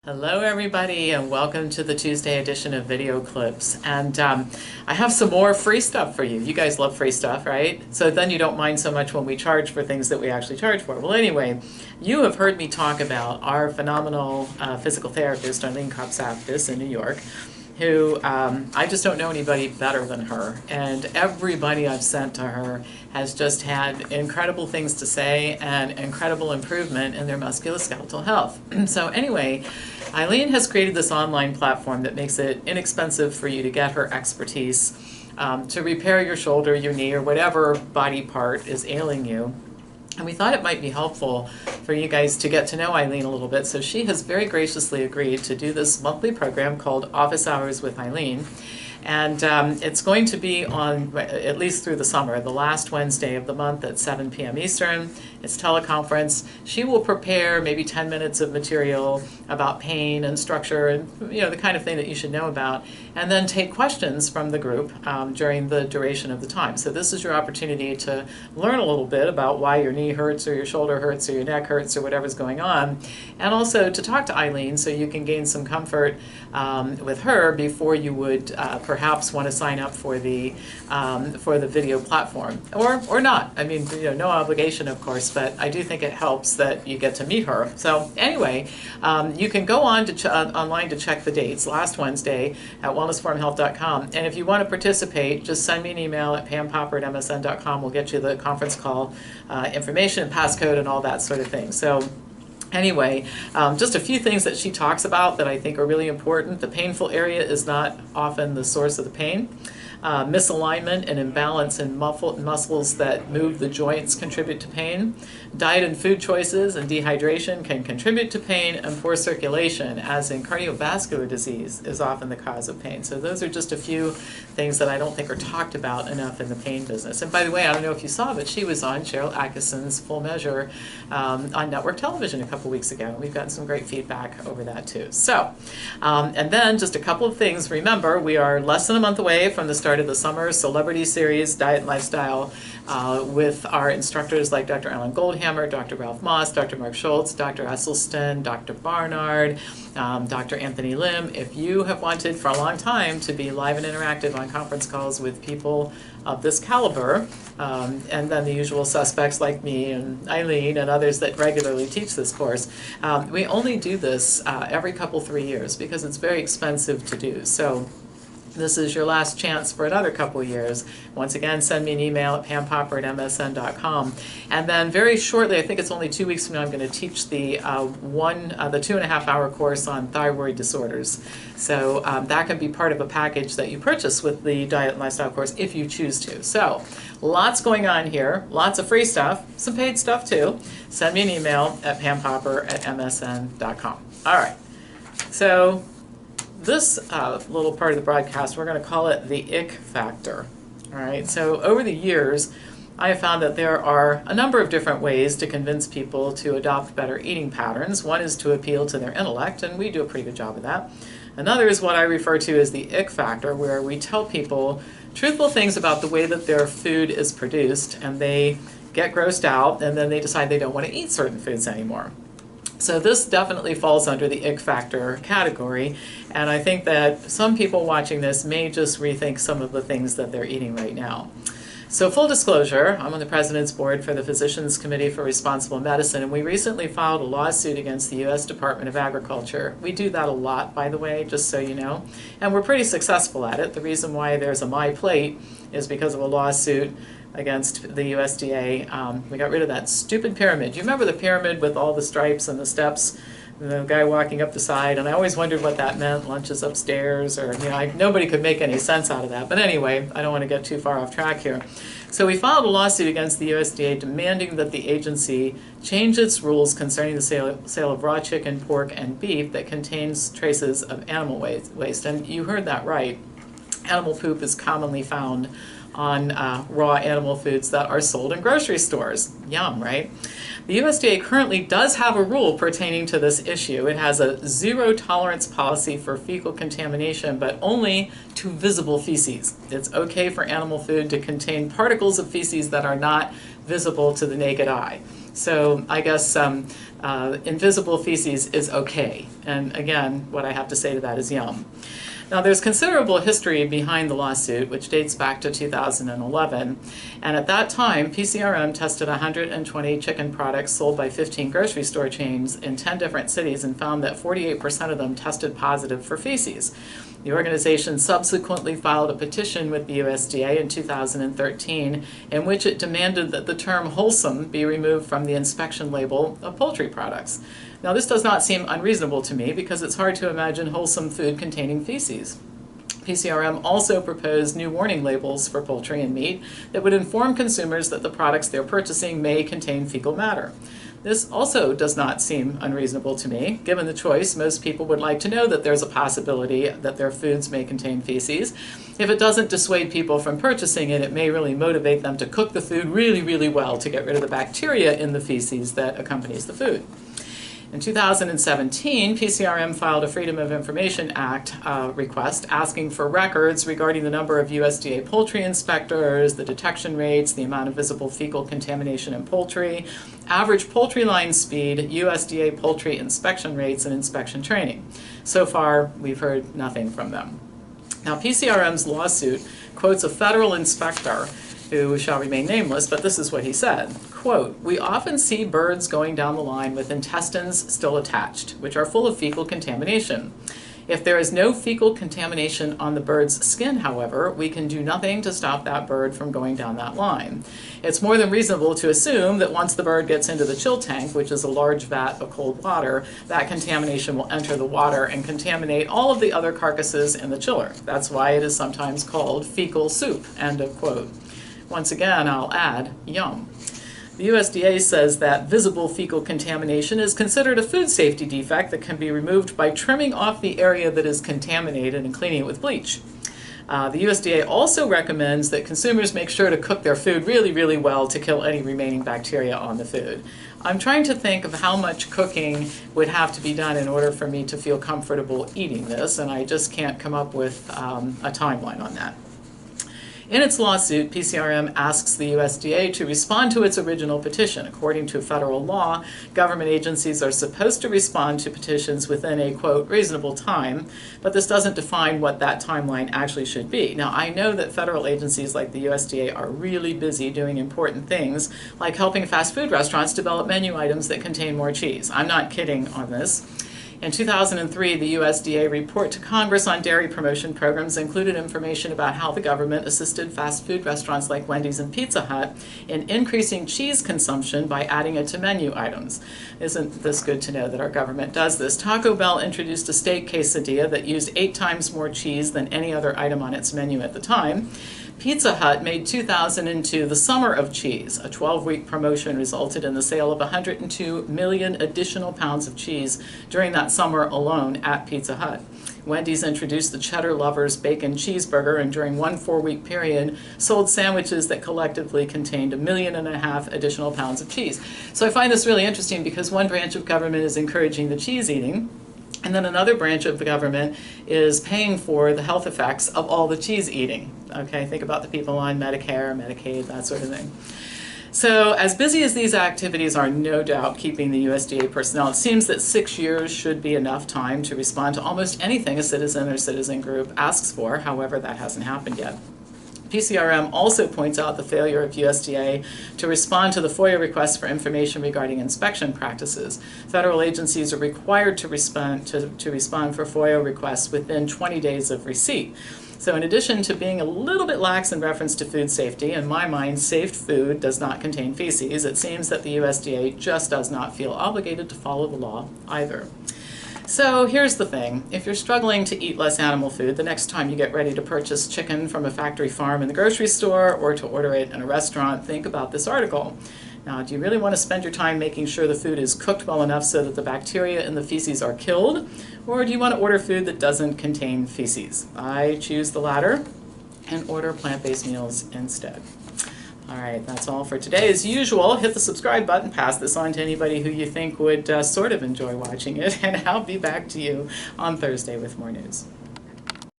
Hello everybody and welcome to the Tuesday edition of Video Clips. And I have some more free stuff for you. You guys love free stuff, right? So then you don't mind so much when we charge for things that we actually charge for. Well anyway, you have heard me talk about our phenomenal physical therapist, Eileen Kopsakis in New York, who I just don't know anybody better than her. And everybody I've sent to her has just had incredible things to say and incredible improvement in their musculoskeletal health. So anyway, Eileen has created this online platform that makes it inexpensive for you to get her expertise to repair your shoulder, your knee, or whatever body part is ailing you. And we thought it might be helpful for you guys to get to know Eileen a little bit. So she has very graciously agreed to do this monthly program called Office Hours with Eileen. And it's going to be on, at least through the summer, the last Wednesday of the month at 7 p.m. Eastern. It's teleconference. She will prepare maybe 10 minutes of material about pain and structure and the kind of thing that you should know about, and then take questions from the group during the duration of the time. So this is your opportunity to learn a little bit about why your knee hurts or your shoulder hurts or your neck hurts or whatever's going on, and also to talk to Eileen so you can gain some comfort with her before you would perhaps want to sign up for the video platform, or not. I mean, no obligation, of course, but I do think it helps that you get to meet her. So anyway, you can go on to online to check the dates. Last Wednesday at wellnessforumhealth.com, and if you want to participate, just send me an email at pampopper@msn.com. We'll get you the conference call information, passcode, and all that sort of thing. So anyway, just a few things that she talks about that I think are really important. The painful area is not often the source of the pain. Misalignment and imbalance in muscles that move the joints contribute to pain. Diet and food choices and dehydration can contribute to pain, and poor circulation, as in cardiovascular disease, is often the cause of pain. So those are just a few things that I don't think are talked about enough in the pain business. And by the way, I don't know if you saw, but she was on Cheryl Atkinson's Full Measure on network television a couple weeks ago. We've gotten some great feedback over that too. So, and then just a couple of things. Remember, we are less than a month away from the start of the summer Celebrity Series, Diet and Lifestyle, with our instructors like Dr. Alan Goldhammer, Dr. Ralph Moss, Dr. Mark Schultz, Dr. Esselstyn, Dr. Barnard, Dr. Anthony Lim. If you have wanted for a long time to be live and interactive on conference calls with people of this caliber, and then the usual suspects like me and Eileen and others that regularly teach this course, we only do this every 3 years because it's very expensive to do. So this is your last chance for another couple years. Once again, send me an email at pampopper@msn.com. And then very shortly, I think it's only 2 weeks from now, I'm going to teach the 2.5-hour course on thyroid disorders. So that can be part of a package that you purchase with the Diet and Lifestyle course if you choose to. So lots going on here, lots of free stuff, some paid stuff too. Send me an email at pampopper@msn.com. All right. So this little part of the broadcast, we're going to call it the ick factor. All right, so over the years, I have found that there are a number of different ways to convince people to adopt better eating patterns. One is to appeal to their intellect, and we do a pretty good job of that. Another is what I refer to as the ick factor, where we tell people truthful things about the way that their food is produced, and they get grossed out, and then they decide they don't want to eat certain foods anymore. So this definitely falls under the ick factor category, and I think that some people watching this may just rethink some of the things that they're eating right now. So full disclosure, I'm on the President's Board for the Physicians Committee for Responsible Medicine, and we recently filed a lawsuit against the U.S. Department of Agriculture. We do that a lot, by the way, just so you know, and we're pretty successful at it. The reason why there's a My Plate is because of a lawsuit against the USDA. We got rid of that stupid pyramid. Do you remember the pyramid with all the stripes and the steps, and the guy walking up the side? And I always wondered what that meant, lunches upstairs, or nobody could make any sense out of that. But anyway, I don't want to get too far off track here. So we filed a lawsuit against the USDA demanding that the agency change its rules concerning the sale of raw chicken, pork, and beef that contains traces of animal waste. And you heard that right. Animal poop is commonly found on raw animal foods that are sold in grocery stores. Yum, right? The USDA currently does have a rule pertaining to this issue. It has a zero tolerance policy for fecal contamination, but only to visible feces. It's okay for animal food to contain particles of feces that are not visible to the naked eye. So I guess invisible feces is okay. And again, what I have to say to that is yum. Now, there's considerable history behind the lawsuit, which dates back to 2011, and at that time, PCRM tested 120 chicken products sold by 15 grocery store chains in 10 different cities and found that 48% of them tested positive for feces. The organization subsequently filed a petition with the USDA in 2013 in which it demanded that the term wholesome be removed from the inspection label of poultry products. Now, this does not seem unreasonable to me because it's hard to imagine wholesome food containing feces. PCRM also proposed new warning labels for poultry and meat that would inform consumers that the products they're purchasing may contain fecal matter. This also does not seem unreasonable to me. Given the choice, most people would like to know that there's a possibility that their foods may contain feces. If it doesn't dissuade people from purchasing it, it may really motivate them to cook the food really, really well to get rid of the bacteria in the feces that accompanies the food. In 2017, PCRM filed a Freedom of Information Act request asking for records regarding the number of USDA poultry inspectors, the detection rates, the amount of visible fecal contamination in poultry, average poultry line speed, USDA poultry inspection rates, and inspection training. So far, we've heard nothing from them. Now, PCRM's lawsuit quotes a federal inspector who shall remain nameless, but this is what he said. Quote, "We often see birds going down the line with intestines still attached, which are full of fecal contamination. If there is no fecal contamination on the bird's skin, however, we can do nothing to stop that bird from going down that line. It's more than reasonable to assume that once the bird gets into the chill tank, which is a large vat of cold water, that contamination will enter the water and contaminate all of the other carcasses in the chiller. That's why it is sometimes called fecal soup," end of quote. Once again, I'll add, yum. The USDA says that visible fecal contamination is considered a food safety defect that can be removed by trimming off the area that is contaminated and cleaning it with bleach. The USDA also recommends that consumers make sure to cook their food really, really well to kill any remaining bacteria on the food. I'm trying to think of how much cooking would have to be done in order for me to feel comfortable eating this, and I just can't come up with a timeline on that. In its lawsuit, PCRM asks the USDA to respond to its original petition. According to federal law, government agencies are supposed to respond to petitions within a, quote, reasonable time, but this doesn't define what that timeline actually should be. Now, I know that federal agencies like the USDA are really busy doing important things, like helping fast food restaurants develop menu items that contain more cheese. I'm not kidding on this. In 2003, the USDA report to Congress on dairy promotion programs included information about how the government assisted fast food restaurants like Wendy's and Pizza Hut in increasing cheese consumption by adding it to menu items. Isn't this good to know that our government does this? Taco Bell introduced a steak quesadilla that used 8 times more cheese than any other item on its menu at the time. Pizza Hut made 2002 the Summer of Cheese. A 12-week promotion resulted in the sale of 102 million additional pounds of cheese during that summer alone at Pizza Hut. Wendy's introduced the Cheddar Lovers Bacon Cheeseburger and during one 4-week period sold sandwiches that collectively contained 1.5 million additional pounds of cheese. So I find this really interesting because one branch of government is encouraging the cheese eating, and then another branch of the government is paying for the health effects of all the cheese eating. Okay, think about the people on Medicare, Medicaid, that sort of thing. So as busy as these activities are no doubt keeping the USDA personnel, it seems that 6 years should be enough time to respond to almost anything a citizen or citizen group asks for. However, that hasn't happened yet. PCRM also points out the failure of USDA to respond to the FOIA requests for information regarding inspection practices. Federal agencies are required to respond for FOIA requests within 20 days of receipt. So in addition to being a little bit lax in reference to food safety, in my mind, safe food does not contain feces. It seems that the USDA just does not feel obligated to follow the law either. So here's the thing. If you're struggling to eat less animal food, the next time you get ready to purchase chicken from a factory farm in the grocery store or to order it in a restaurant, think about this article. Now, do you really want to spend your time making sure the food is cooked well enough so that the bacteria in the feces are killed? Or do you want to order food that doesn't contain feces? I choose the latter and order plant-based meals instead. All right, that's all for today. As usual, hit the subscribe button, pass this on to anybody who you think would sort of enjoy watching it, and I'll be back to you on Thursday with more news.